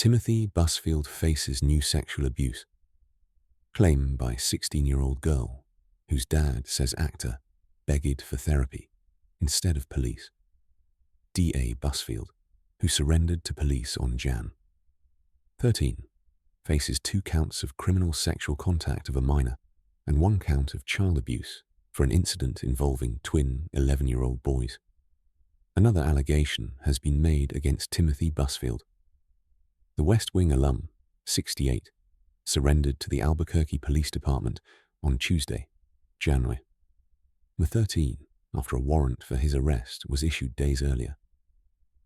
Timothy Busfield faces new sexual abuse. Claim by 16-year-old girl whose dad says actor begged for therapy instead of police. D.A. Busfield, who surrendered to police on Jan. 13, faces 2 counts of criminal sexual contact of a minor and 1 count of child abuse for an incident involving twin 11-year-old boys. Another allegation has been made against Timothy Busfield. The West Wing alum, 68, surrendered to the Albuquerque Police Department on Tuesday, January 13, after a warrant for his arrest was issued days earlier.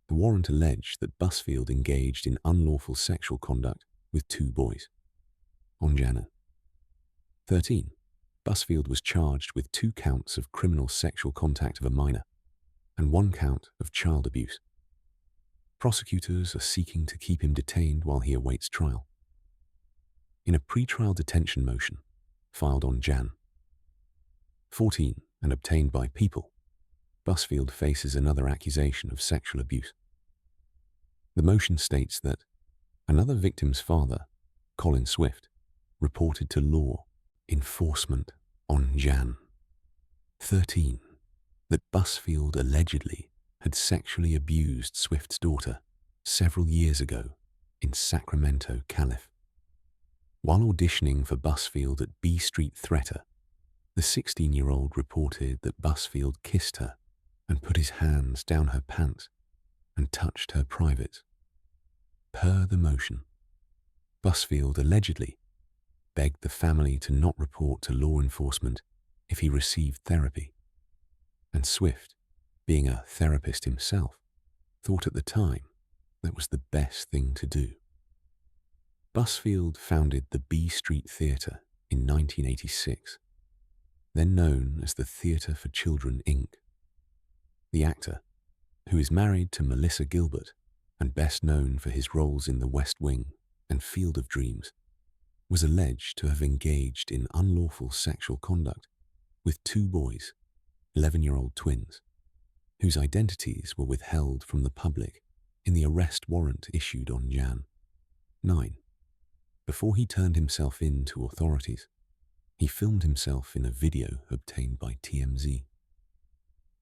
The warrant alleged that Busfield engaged in unlawful sexual conduct with 2 boys. On January 13, Busfield was charged with 2 counts of criminal sexual contact of a minor and 1 count of child abuse. Prosecutors are seeking to keep him detained while he awaits trial. In a pre-trial detention motion filed on Jan. 14 and obtained by People, Busfield faces another accusation of sexual abuse. The motion states that another victim's father, Colin Swift, reported to law enforcement on Jan. 13 that Busfield allegedly had sexually abused Swift's daughter several years ago in Sacramento, Calif. While auditioning for Busfield at B Street Theater, the 16-year-old reported that Busfield kissed her and put his hands down her pants and touched her privates. Per the motion, Busfield allegedly begged the family to not report to law enforcement if he received therapy, and Swift, being a therapist himself, thought at the time that was the best thing to do. Busfield founded the B Street Theater in 1986, then known as the Theater for Children, Inc. The actor, who is married to Melissa Gilbert and best known for his roles in The West Wing and Field of Dreams, was alleged to have engaged in unlawful sexual conduct with 2 boys, 11-year-old twins, whose identities were withheld from the public in the arrest warrant issued on Jan. 9. Before he turned himself in to authorities, he filmed himself in a video obtained by TMZ.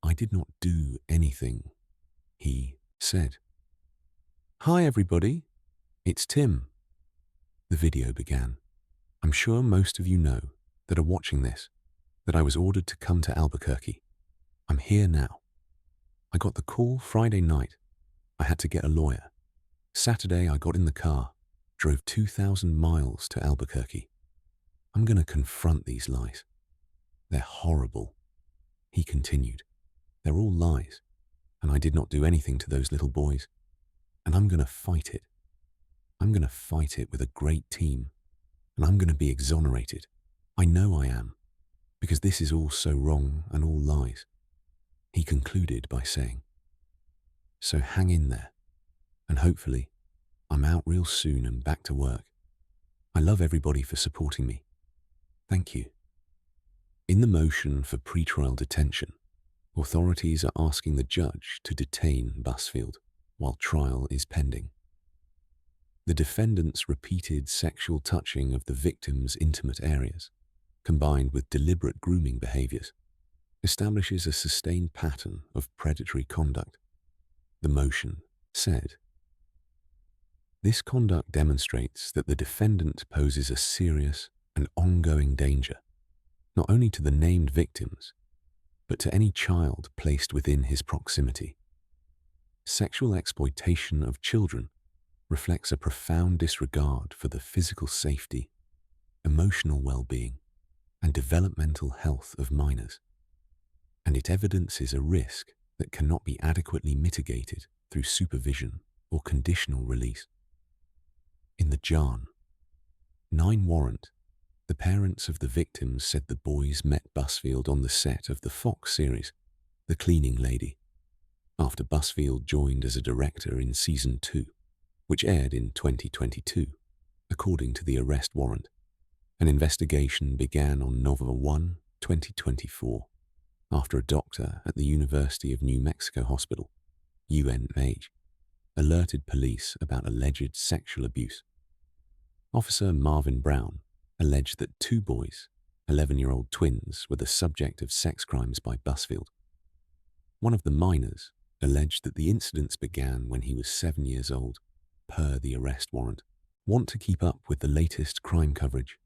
"I did not do anything," he said. "Hi everybody, it's Tim." The video began. "I'm sure most of you know that are watching this that I was ordered to come to Albuquerque. I'm here now. I got the call Friday night. I had to get a lawyer. Saturday I got in the car, drove 2,000 miles to Albuquerque. I'm going to confront these lies. They're horrible," he continued. "They're all lies, and I did not do anything to those little boys. And I'm going to fight it. I'm going to fight it with a great team, and I'm going to be exonerated. I know I am, because this is all so wrong and all lies," he concluded by saying. "So hang in there, and hopefully I'm out real soon and back to work. I love everybody for supporting me. Thank you." In the motion for pretrial detention, authorities are asking the judge to detain Busfield while trial is pending. The defendant's repeated sexual touching of the victim's intimate areas, combined with deliberate grooming behaviors, establishes a sustained pattern of predatory conduct. The motion said, "This conduct demonstrates that the defendant poses a serious and ongoing danger, not only to the named victims, but to any child placed within his proximity. Sexual exploitation of children reflects a profound disregard for the physical safety, emotional well-being, and developmental health of minors, and it evidences a risk that cannot be adequately mitigated through supervision or conditional release." In the Jan. 9 warrant, the parents of the victims said the boys met Busfield on the set of the Fox series, The Cleaning Lady, after Busfield joined as a director in Season 2, which aired in 2022, according to the arrest warrant. An investigation began on November 1, 2024, after a doctor at the University of New Mexico Hospital, UNMH, alerted police about alleged sexual abuse. Officer Marvin Brown alleged that two boys, 11-year-old twins, were the subject of sex crimes by Busfield. One of the minors alleged that the incidents began when he was 7 years old, per the arrest warrant. Want to keep up with the latest crime coverage?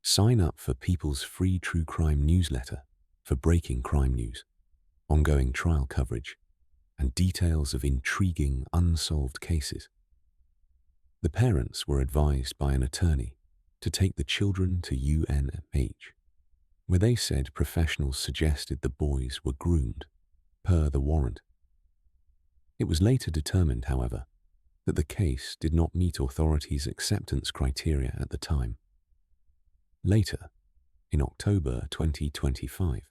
Sign up for People's free true crime newsletter for breaking crime news, ongoing trial coverage, and details of intriguing unsolved cases. The parents were advised by an attorney to take the children to UNMH, where they said professionals suggested the boys were groomed, per the warrant. It was later determined, however, that the case did not meet authorities' acceptance criteria at the time. Later, in October 2025,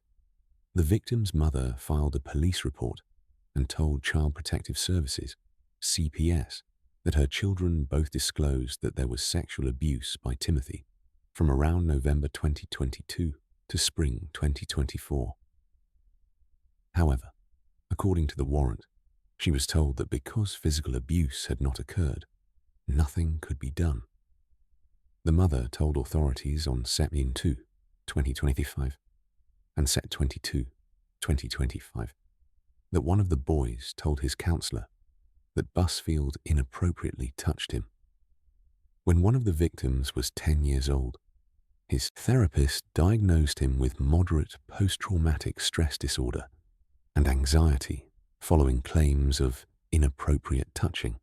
the victim's mother filed a police report and told Child Protective Services, CPS, that her children both disclosed that there was sexual abuse by Timothy from around November 2022 to spring 2024. However, according to the warrant, she was told that because physical abuse had not occurred, nothing could be done. The mother told authorities on September 2, 2025, and Set 22, 2025, that one of the boys told his counsellor that Busfield inappropriately touched him. When one of the victims was 10 years old, his therapist diagnosed him with moderate post-traumatic stress disorder and anxiety following claims of inappropriate touching.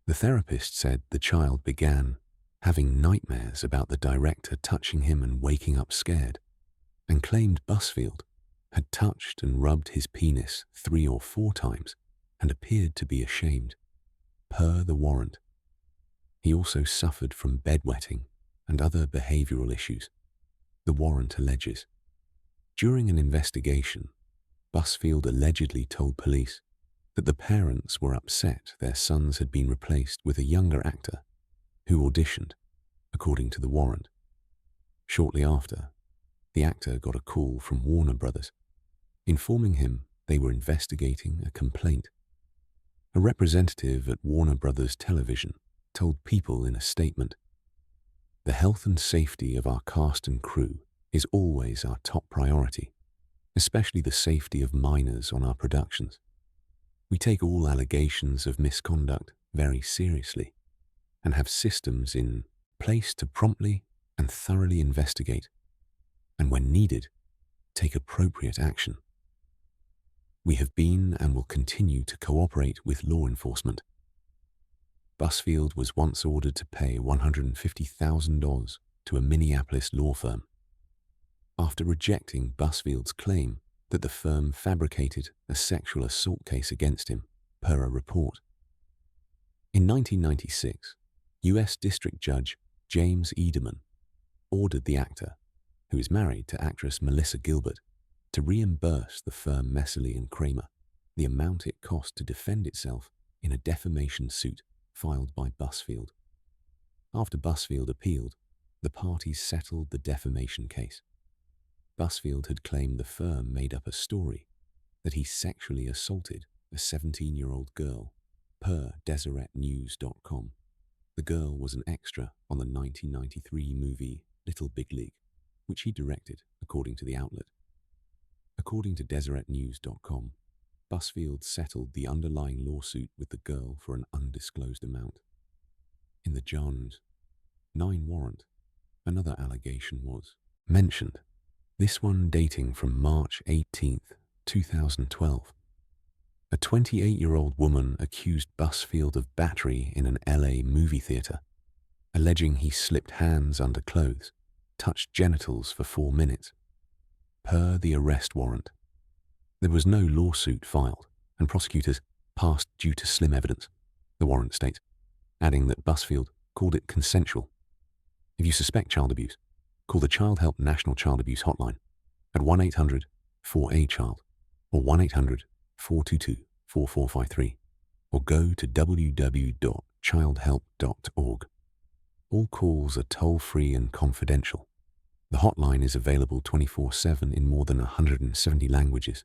The therapist said the child began having nightmares about the director touching him and waking up scared, and claimed Busfield had touched and rubbed his penis 3 or 4 times and appeared to be ashamed, per the warrant. He also suffered from bedwetting and other behavioral issues, the warrant alleges. During an investigation, Busfield allegedly told police that the parents were upset their sons had been replaced with a younger actor who auditioned, according to the warrant. Shortly after, the actor got a call from Warner Brothers, informing him they were investigating a complaint. A representative at Warner Brothers Television told People in a statement, "The health and safety of our cast and crew is always our top priority, especially the safety of minors on our productions. We take all allegations of misconduct very seriously and have systems in place to promptly and thoroughly investigate, and when needed, take appropriate action. We have been and will continue to cooperate with law enforcement." Busfield was once ordered to pay $150,000 to a Minneapolis law firm, after rejecting Busfield's claim that the firm fabricated a sexual assault case against him, per a report. In 1996, U.S. District Judge James Ederman ordered the actor, who is married to actress Melissa Gilbert, to reimburse the firm Messerly and Kramer the amount it cost to defend itself in a defamation suit filed by Busfield. After Busfield appealed, the parties settled the defamation case. Busfield had claimed the firm made up a story that he sexually assaulted a 17-year-old girl, per DeseretNews.com. The girl was an extra on the 1993 movie Little Big League, which he directed, according to the outlet. According to DeseretNews.com, Busfield settled the underlying lawsuit with the girl for an undisclosed amount. In the Jones 9 warrant, another allegation was mentioned, this one dating from March 18, 2012. A 28-year-old woman accused Busfield of battery in an LA movie theater, alleging he slipped hands under clothes, touched genitals for 4 minutes. Per the arrest warrant, there was no lawsuit filed, and prosecutors passed due to slim evidence, the warrant states, adding that Busfield called it consensual. If you suspect child abuse, call the Child Help National Child Abuse Hotline at 1-800-4A-CHILD or 1-800-422-4453, or go to www.childhelp.org. All calls are toll-free and confidential. The hotline is available 24/7 in more than 170 languages.